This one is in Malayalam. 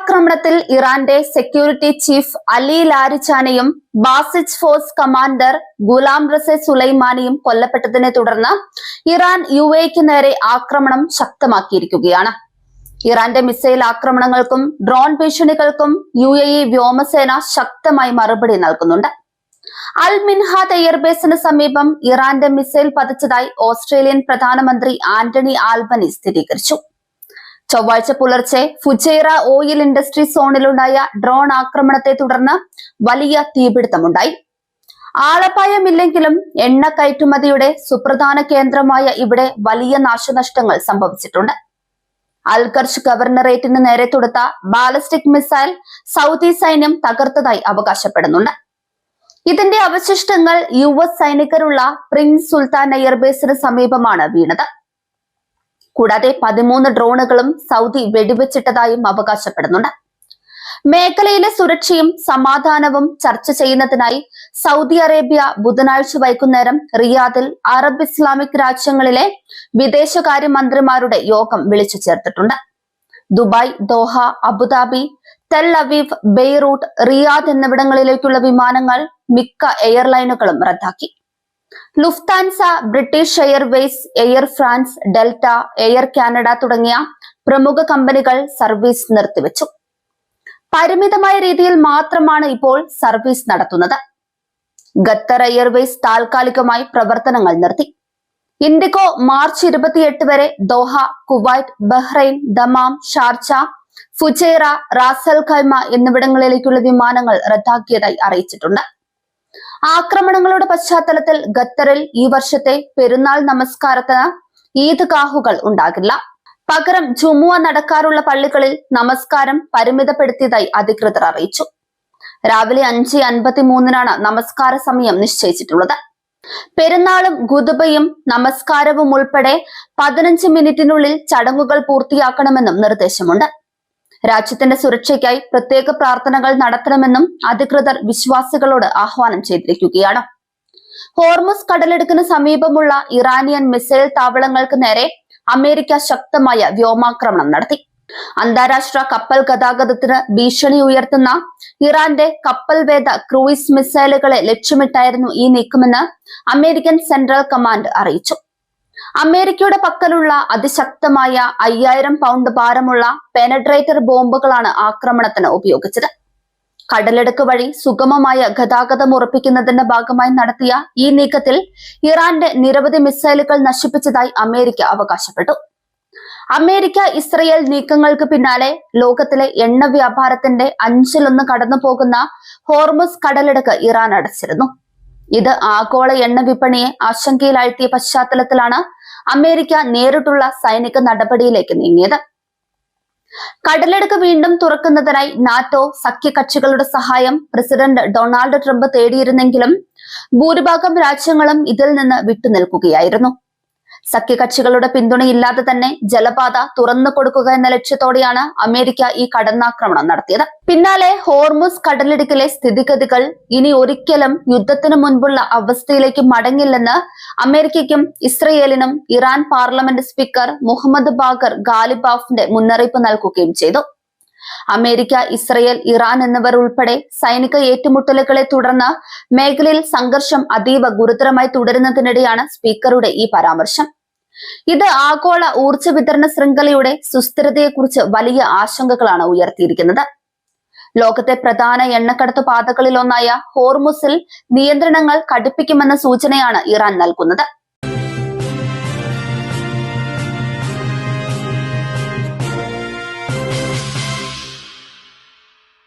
കടലാക്രമണത്തിൽ ഇറാന്റെ സെക്യൂരിറ്റി ചീഫ് അലി ലാരിച്ചാനെയും Basij force commander Gholam Reza സുലൈമാനിയും കൊല്ലപ്പെട്ടതിനെ തുടർന്ന് ഇറാൻ യുഎഇക്ക് നേരെ ആക്രമണം ശക്തമാക്കിയിരിക്കുകയാണ്. ഇറാന്റെ മിസൈൽ ആക്രമണങ്ങൾക്കും ഡ്രോൺ ഭീഷണികൾക്കും യുഎഇ വ്യോമസേന ശക്തമായി മറുപടി നൽകുന്നുണ്ട്. അൽ മിൻഹാദ് എയർബേസിന് സമീപം ഇറാന്റെ മിസൈൽ പതിച്ചതായി ഓസ്ട്രേലിയൻ പ്രധാനമന്ത്രി ആന്റണി ആൽബനി സ്ഥിരീകരിച്ചു. ചൊവ്വാഴ്ച പുലർച്ചെ ഫുജൈറ ഓയിൽ ഇൻഡസ്ട്രി സോണിലുണ്ടായ ഡ്രോൺ ആക്രമണത്തെ തുടർന്ന് വലിയ തീപിടുത്തമുണ്ടായി. ആളപായമില്ലെങ്കിലും എണ്ണ കയറ്റുമതിയുടെ സുപ്രധാന കേന്ദ്രമായ ഇവിടെ വലിയ നാശനഷ്ടങ്ങൾ സംഭവിച്ചിട്ടുണ്ട്. അൽഖർഷ് ഗവർണറേറ്റിന് നേരെ തൊടുത്ത ബാലിസ്റ്റിക് മിസൈൽ സൗദി സൈന്യം തകർത്തതായി അവകാശപ്പെടുന്നുണ്ട്. ഇതിന്റെ അവശിഷ്ടങ്ങൾ US സൈനികരുള്ള പ്രിൻസ് സുൽത്താൻ എയർബേസിന് സമീപമാണ് വീണത്. കൂടാതെ 13 ഡ്രോണുകളും സൗദി വെടിവെച്ചിട്ടതായും അവകാശപ്പെടുന്നുണ്ട്. മേഖലയിലെ സുരക്ഷയും സമാധാനവും ചർച്ച ചെയ്യുന്നതിനായി സൗദി അറേബ്യ ബുധനാഴ്ച വൈകുന്നേരം റിയാദിൽ അറബ് ഇസ്ലാമിക് രാജ്യങ്ങളിലെ വിദേശകാര്യമന്ത്രിമാരുടെ യോഗം വിളിച്ചു ചേർത്തിട്ടുണ്ട്. Dubai, Doha, Abu Dhabi, Tel Aviv, Beirut, Riyadh എന്നിവിടങ്ങളിലേക്കുള്ള വിമാനങ്ങൾ മിക്ക എയർലൈനുകളും റദ്ദാക്കി. Lufthansa, British Airways, Air France, Delta, Air Canada തുടങ്ങിയ പ്രമുഖ കമ്പനികൾ സർവീസ് നിർത്തിവെച്ചു. പരിമിതമായ രീതിയിൽ മാത്രമാണ് ഇപ്പോൾ സർവീസ് നടത്തുന്നത്. ഖത്തർ എയർവേസ് താൽക്കാലികമായി പ്രവർത്തനങ്ങൾ നിർത്തി. ഇൻഡിഗോ മാർച്ച് 28 വരെ Doha, Kuwait, Bahrain, Dammam, Sharjah, Fujairah, Ras Al Khaimah എന്നിവിടങ്ങളിലേക്കുള്ള വിമാനങ്ങൾ റദ്ദാക്കിയതായി അറിയിച്ചിട്ടുണ്ട്. ആക്രമണങ്ങളുടെ പശ്ചാത്തലത്തിൽ ഖത്തറിൽ ഈ വർഷത്തെ പെരുന്നാൾ നമസ്കാരത്തിന് ഈദ്ഗാഹുകൾ ഉണ്ടാകില്ല. പകരം ജുമുഅ നടക്കാറുള്ള പള്ളികളിൽ നമസ്കാരം പരിമിതപ്പെടുത്തിയതായി അധികൃതർ അറിയിച്ചു. രാവിലെ 5:53 നമസ്കാര സമയം നിശ്ചയിച്ചിട്ടുള്ളത്. പെരുന്നാളും ഖുതുബയും നമസ്കാരവും ഉൾപ്പെടെ 15 മിനിറ്റിനുള്ളിൽ ചടങ്ങുകൾ പൂർത്തിയാക്കണമെന്നും നിർദ്ദേശമുണ്ട്. രാജ്യത്തിന്റെ സുരക്ഷയ്ക്കായി പ്രത്യേക പ്രാർത്ഥനകൾ നടത്തണമെന്നും അധികൃതർ വിശ്വാസികളോട് ആഹ്വാനം ചെയ്തിരിക്കുകയാണ്. ഹോർമുസ് കടലിടുക്കിന് സമീപമുള്ള ഇറാനിയൻ മിസൈൽ താവളങ്ങൾക്ക് നേരെ അമേരിക്ക ശക്തമായ വ്യോമാക്രമണം നടത്തി. അന്താരാഷ്ട്ര കപ്പൽ ഗതാഗതത്തിന് ഭീഷണി ഉയർത്തുന്ന ഇറാന്റെ കപ്പൽവേധ ക്രൂയിസ് മിസൈലുകളെ ലക്ഷ്യമിട്ടായിരുന്നു ഈ നീക്കമെന്ന് അമേരിക്കൻ സെൻട്രൽ കമാൻഡ് അറിയിച്ചു. അമേരിക്കയുടെ പക്കലുള്ള അതിശക്തമായ 5000 പൗണ്ട് ഭാരമുള്ള പെനട്രേറ്റർ ബോംബുകളാണ് ആക്രമണത്തിന് ഉപയോഗിച്ചത്. കടലിടുക്ക് വഴി സുഗമമായ ഗതാഗതം ഉറപ്പിക്കുന്നതിന്റെ ഭാഗമായി നടത്തിയ ഈ നീക്കത്തിൽ ഇറാന്റെ നിരവധി മിസൈലുകൾ നശിപ്പിച്ചതായി അമേരിക്ക അവകാശപ്പെട്ടു. അമേരിക്ക ഇസ്രയേൽ നീക്കങ്ങൾക്ക് പിന്നാലെ ലോകത്തിലെ എണ്ണ വ്യാപാരത്തിന്റെ 1/5 കടന്നു പോകുന്ന ഹോർമുസ് കടലിടുക്ക് ഇറാൻ അടച്ചിരുന്നു. ഇത് ആഗോള എണ്ണ വിപണിയെ ആശങ്കയിലാഴ്ത്തിയ പശ്ചാത്തലത്തിലാണ് അമേരിക്ക നേരിട്ടുള്ള സൈനിക നടപടിയിലേക്ക് നീങ്ങിയത്. കടലിടുക്ക് വീണ്ടും തുറക്കുന്നതിനായി നാറ്റോ സഖ്യകക്ഷികളുടെ സഹായം പ്രസിഡന്റ് ഡൊണാൾഡ് ട്രംപ് തേടിയിരുന്നെങ്കിലും ഭൂരിഭാഗം രാജ്യങ്ങളും ഇതിൽ നിന്ന് വിട്ടുനിൽക്കുകയായിരുന്നു. സഖ്യകക്ഷികളുടെ പിന്തുണയില്ലാതെ തന്നെ ജലപാത തുറന്നു കൊടുക്കുക എന്ന ലക്ഷ്യത്തോടെയാണ് അമേരിക്ക ഈ കടന്നാക്രമണം നടത്തിയത്. പിന്നാലെ ഹോർമുസ് കടലിടുക്കിലെ സ്ഥിതിഗതികൾ ഇനി ഒരിക്കലും യുദ്ധത്തിന് മുൻപുള്ള അവസ്ഥയിലേക്ക് മടങ്ങില്ലെന്ന് അമേരിക്കയ്ക്കും ഇസ്രയേലിനും Iran parliament speaker Mohammad Bagher ഗാലിബാഫിന്റെ മുന്നറിയിപ്പ് നൽകുകയും ചെയ്തു. അമേരിക്ക, ഇസ്രയേൽ, ഇറാൻ എന്നിവർ ഉൾപ്പെടെ സൈനിക ഏറ്റുമുട്ടലുകളെ തുടർന്ന് മേഖലയിൽ സംഘർഷം അതീവ ഗുരുതരമായി തുടരുന്നതിനിടെയാണ് സ്പീക്കറുടെ ഈ പരാമർശം. ഇത് ആഗോള ഊർജ്ജ വിതരണ ശൃംഖലയുടെ സുസ്ഥിരതയെക്കുറിച്ച് വലിയ ആശങ്കകളാണ് ഉയർത്തിയിരിക്കുന്നത്. ലോകത്തെ പ്രധാന എണ്ണക്കടത്ത് പാതകളിലൊന്നായ ഹോർമുസിൽ നിയന്ത്രണങ്ങൾ കടുപ്പിക്കുമെന്ന സൂചനയാണ് ഇറാൻ നൽകുന്നത്.